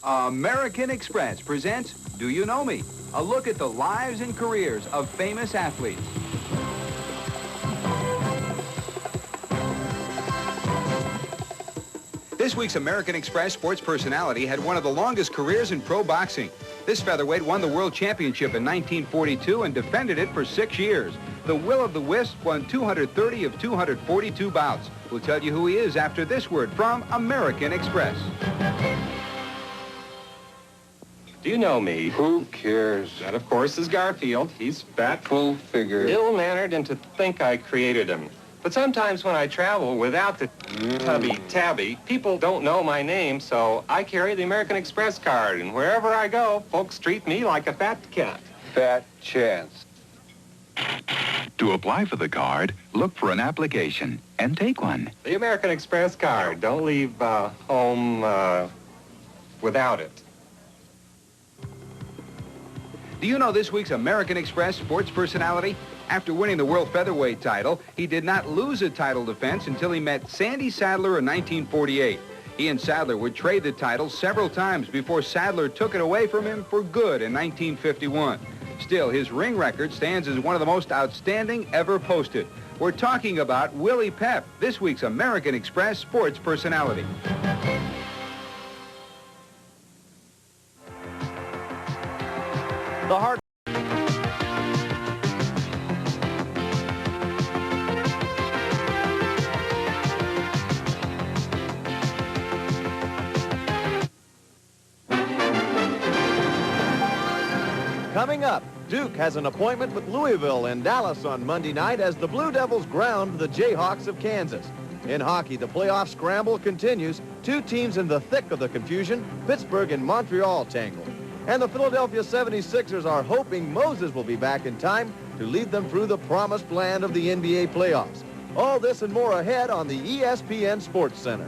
American Express presents Do You Know Me? A look at the lives and careers of famous athletes. This week's American Express sports personality had one of the longest careers in pro boxing. This featherweight won the world championship in 1942 and defended it for 6 years. The Will-o'-the-Wisp won 230 of 242 bouts. We'll tell you who he is after this word from American Express. Do you know me? Who cares? That, of course, is Garfield. He's fat, Full-figured, ill-mannered, and to think I created him. But sometimes when I travel without the tubby-tabby, people don't know my name, so I carry the American Express card, and wherever I go, folks treat me like a fat cat. Fat chance. To apply for the card, look for an application and take one. The American Express card. Don't leave home without it. Do you know this week's American Express sports personality? After winning the world featherweight title, he did not lose a title defense until he met Sandy Sadler in 1948. He and Sadler would trade the title several times before Sadler took it away from him for good in 1951. Still, his ring record stands as one of the most outstanding ever posted. We're talking about Willie Pep, this week's American Express sports personality. The hard Coming up, Duke has an appointment with Louisville in Dallas on Monday night as the Blue Devils ground the Jayhawks of Kansas. In hockey, the playoff scramble continues. Two teams in the thick of the confusion, Pittsburgh and Montreal tangled. And the Philadelphia 76ers are hoping Moses will be back in time to lead them through the promised land of the NBA playoffs. All this and more ahead on the ESPN SportsCenter.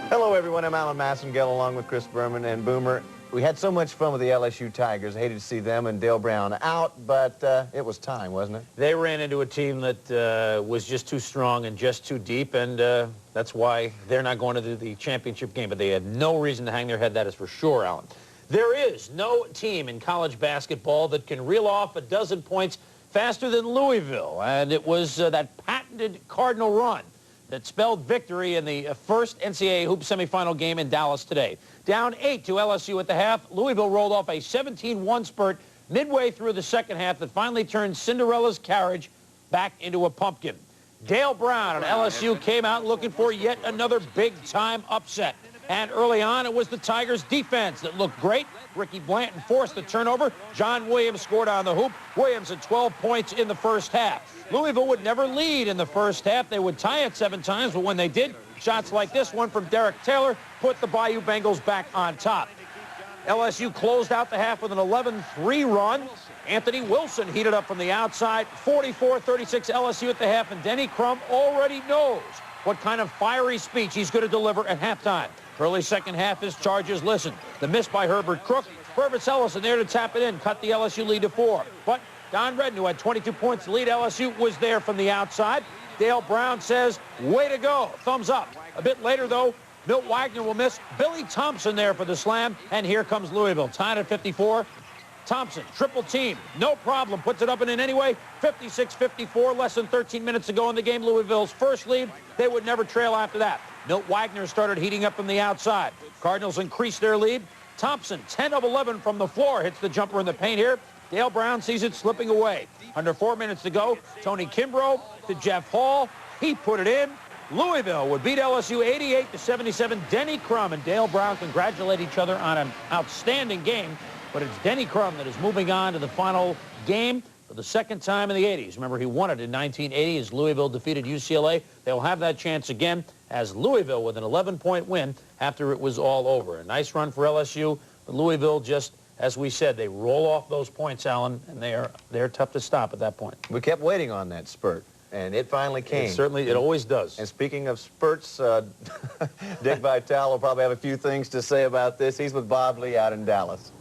Hello, everyone. I'm Alan Massengale along with Chris Berman and Boomer. We had so much fun with the LSU Tigers. I hated to see them and Dale Brown out, but it was time, wasn't it? They ran into a team that was just too strong and just too deep, and that's why they're not going to the championship game. But they had no reason to hang their head, that is for sure, Alan. There is no team in college basketball that can reel off a dozen points faster than Louisville, and it was that patented Cardinal run that spelled victory in the first NCAA hoop semifinal game in Dallas today. Down 8 to LSU at the half, Louisville rolled off a 17-1 spurt midway through the second half that finally turned Cinderella's carriage back into a pumpkin. Dale Brown and LSU came out looking for yet another big-time upset. And early on, it was the Tigers' defense that looked great. Ricky Blanton forced the turnover. John Williams scored on the hoop. Williams had 12 points in the first half. Louisville would never lead in the first half. They would tie it 7 times, but when they did, shots like this one from Derek Taylor put the Bayou Bengals back on top. LSU closed out the half with an 11-3 run. Anthony Wilson heated up from the outside. 44-36 LSU at the half, and Denny Crum already knows what kind of fiery speech he's going to deliver at halftime. Early second half, his charges listened. The miss by Herbert Crook. Purvis Ellison there to tap it in, cut the LSU lead to 4. But Don Redden, who had 22 points to lead LSU, was there from the outside. Dale Brown says, way to go, thumbs up. A bit later, though, Milt Wagner will miss. Billy Thompson there for the slam, and here comes Louisville, tied at 54. Thompson, triple team, no problem, puts it up and in anyway. 56-54, less than 13 minutes to go in the game. Louisville's first lead. They would never trail after that. Milt Wagner started heating up from the outside. Cardinals increased their lead. Thompson, 10 of 11 from the floor, hits the jumper in the paint here. Dale Brown sees it slipping away. Under 4 minutes to go, Tony Kimbrough to Jeff Hall. He put it in. Louisville would beat LSU 88-77. Denny Crum and Dale Brown congratulate each other on an outstanding game, but it's Denny Crum that is moving on to the final game for the second time in the 80s. Remember, he won it in 1980 as Louisville defeated UCLA. They'll have that chance again as Louisville with an 11-point win after it was all over. A nice run for LSU, but Louisville just, as we said, they roll off those points, Alan, and they're tough to stop at that point. We kept waiting on that spurt, and it finally came. It always does. And speaking of spurts, Dick Vitale will probably have a few things to say about this. He's with Bob Lee out in Dallas.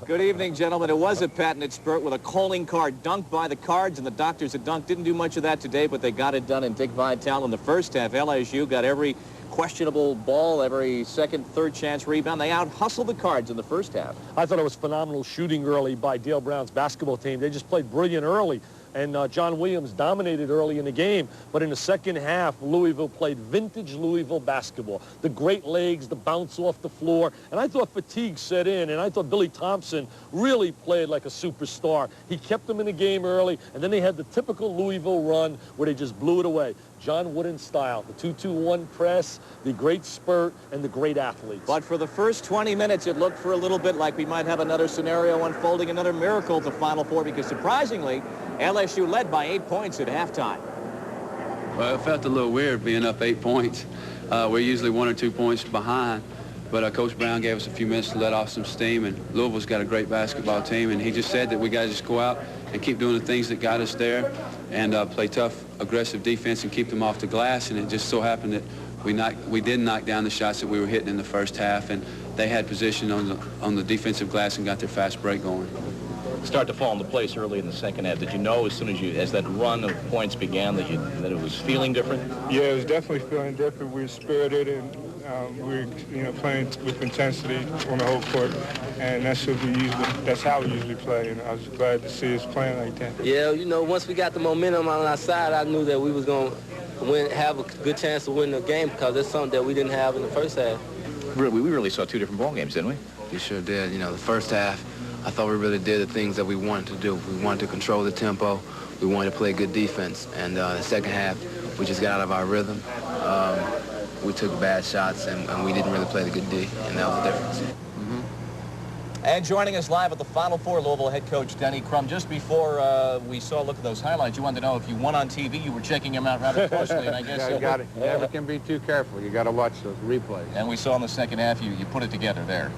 Good evening, gentlemen. It was a patented spurt with a calling card dunked by the Cards, and the doctors at Dunk didn't do much of that today, but they got it done in Dick Vitale in the first half. LSU got every questionable ball, every second, third chance rebound. They out-hustled the Cards in the first half. I thought it was phenomenal shooting early by Dale Brown's basketball team. They just played brilliant early. And John Williams dominated early in the game. But in the second half, Louisville played vintage Louisville basketball. The great legs, the bounce off the floor. And I thought fatigue set in. And I thought Billy Thompson really played like a superstar. He kept them in the game early. And then they had the typical Louisville run where they just blew it away. John Wooden style, the 2-2-1 press, the great spurt, and the great athletes. But for the first 20 minutes, it looked for a little bit like we might have another scenario unfolding, another miracle at the Final Four, because surprisingly, LSU led by 8 points at halftime. Well, it felt a little weird being up 8 points. We're usually 1 or 2 points behind, but Coach Brown gave us a few minutes to let off some steam, and Louisville's got a great basketball team, and he just said that we got to just go out and keep doing the things that got us there and play tough, aggressive defense and keep them off the glass. And it just so happened that we did knock down the shots that we were hitting in the first half, and they had position on the defensive glass and got their fast break going. Start to fall into place early in the second half. Did you know as soon as that run of points began that it was feeling different? Yeah, it was definitely feeling different. We were spirited and we were playing with intensity on the whole court, and that's how we usually play. And I was glad to see us playing like that. Yeah, once we got the momentum on our side, I knew that we was going to have a good chance to win the game, because that's something that we didn't have in the first half. We really saw two different ball games, didn't we? We sure did. The first half, I thought we really did the things that we wanted to do. We wanted to control the tempo. We wanted to play good defense. And the second half, we just got out of our rhythm. We took bad shots, and we didn't really play the good D, and that was the difference. And joining us live at the Final Four, Louisville head coach Denny Crum. Just before we saw a look at those highlights, you wanted to know if you won on TV, you were checking them out rather closely, and I guess... You got it. You never can be too careful. You got to watch those replays. And we saw in the second half, you put it together there.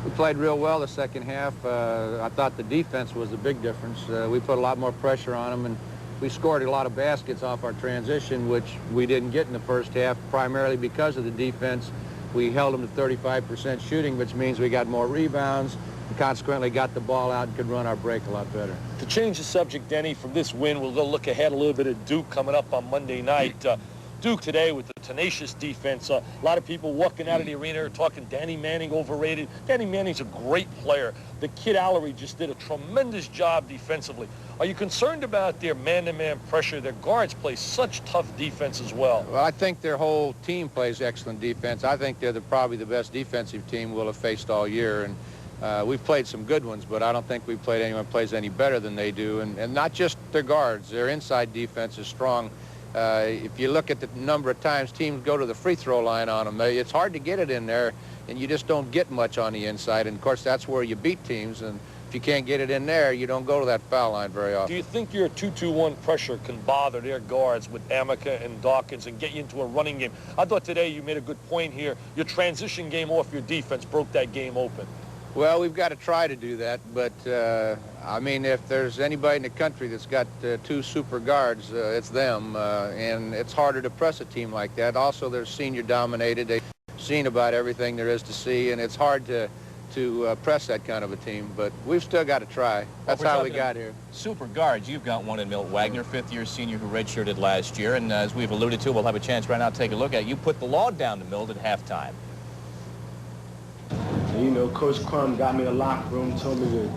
We played real well the second half. I thought the defense was the big difference. We put a lot more pressure on them, and we scored a lot of baskets off our transition, which we didn't get in the first half, primarily because of the defense. We held them to 35% shooting, which means we got more rebounds, and consequently got the ball out and could run our break a lot better. To change the subject, Denny, from this win, we'll look ahead a little bit at Duke coming up on Monday night. Duke today with the tenacious defense. A lot of people walking out of the arena are talking Danny Manning overrated. Danny Manning's a great player. The kid Allery just did a tremendous job defensively. Are you concerned about their man-to-man pressure? Their guards play such tough defense as well. Well, I think their whole team plays excellent defense. I think they're probably the best defensive team we'll have faced all year. And we've played some good ones, but I don't think we've played anyone who plays any better than they do. And not just their guards. Their inside defense is strong. If you look at the number of times teams go to the free throw line on them, it's hard to get it in there, and you just don't get much on the inside. And, of course, that's where you beat teams. And if you can't get it in there, you don't go to that foul line very often. Do you think your 2-2-1 pressure can bother their guards with Amica and Dawkins and get you into a running game? I thought today you made a good point here. Your transition game off your defense broke that game open. Well, we've got to try to do that, but, I mean, if there's anybody in the country that's got two super guards, it's them, and it's harder to press a team like that. Also, they're senior dominated. They've seen about everything there is to see, and it's hard to press that kind of a team, but we've still got to try. That's how we got here. Super guards, you've got one in Milt Wagner, fifth-year senior who redshirted last year, and as we've alluded to, we'll have a chance right now to take a look at it. You put the log down to Milt at halftime. Coach Crum got me in the locker room, told me to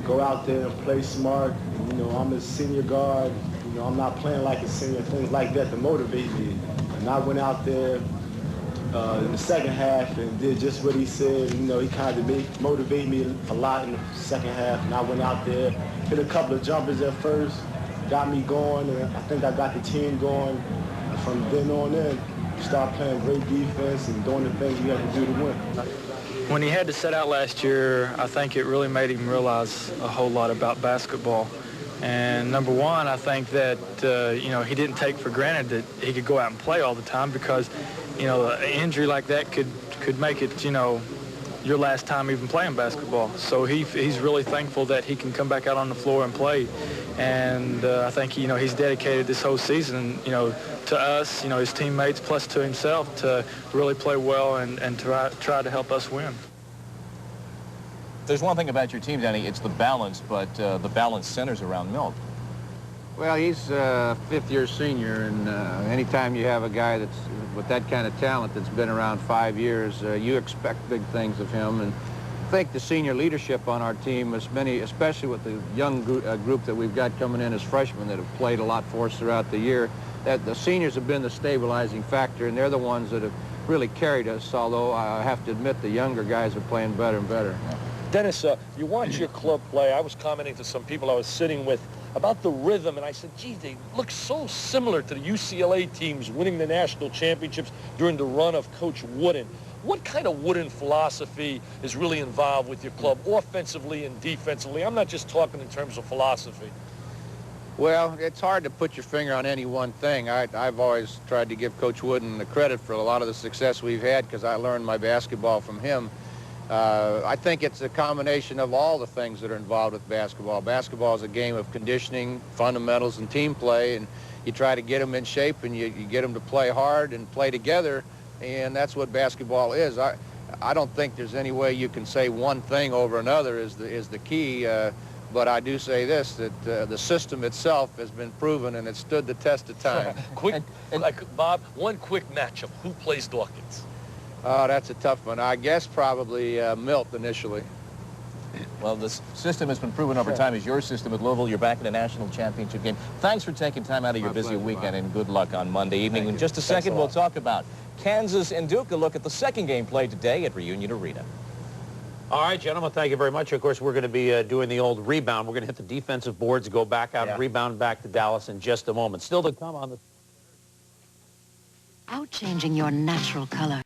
go out there and play smart. I'm a senior guard. I'm not playing like a senior, things like that to motivate me. And I went out there in the second half and did just what he said. He kind of motivated me a lot in the second half. And I went out there, hit a couple of jumpers at first, got me going, and I think I got the team going. And from then on in, start playing great defense and doing the things we have to do to win. When he had to set out last year, I think it really made him realize a whole lot about basketball. And number one, I think that, he didn't take for granted that he could go out and play all the time, because, an injury like that could make it, your last time even playing basketball. So he's really thankful that he can come back out on the floor and play. And I think, he's dedicated this whole season, to us, his teammates, plus to himself, to really play well and try to help us win. There's one thing about your team, Danny, it's the balance, but the balance centers around Milt. Well, he's a fifth-year senior, and anytime you have a guy that's with that kind of talent that's been around 5 years, you expect big things of him. And I think the senior leadership on our team, especially with the young group that we've got coming in as freshmen that have played a lot for us throughout the year, that the seniors have been the stabilizing factor, and they're the ones that have really carried us, although I have to admit the younger guys are playing better and better. Dennis, you watch your club play. I was commenting to some people I was sitting with about the rhythm, and I said, gee, they look so similar to the UCLA teams winning the national championships during the run of Coach Wooden. What kind of Wooden philosophy is really involved with your club, offensively and defensively? I'm not just talking in terms of philosophy. Well, it's hard to put your finger on any one thing. I've always tried to give Coach Wooden the credit for a lot of the success we've had because I learned my basketball from him. I think it's a combination of all the things that are involved with basketball. Basketball is a game of conditioning, fundamentals, and team play, and you try to get them in shape, and you get them to play hard and play together, and that's what basketball is. I don't think there's any way you can say one thing over another is the key, but I do say this, that the system itself has been proven, and it's stood the test of time. Bob, one quick matchup. Who plays Dawkins? Oh, that's a tough one. I guess probably Milt initially. Well, this system has been proven over time as your system at Louisville. You're back in a national championship game. Thanks for taking time out of your busy weekend, and good luck on Monday evening. In just a second, we'll talk about Kansas and Duke. A look at the second game played today at Reunion Arena. All right, gentlemen, thank you very much. Of course, we're going to be doing the old rebound. We're going to hit the defensive boards, go back out and rebound back to Dallas in just a moment. Still to come on the... Out changing your natural color.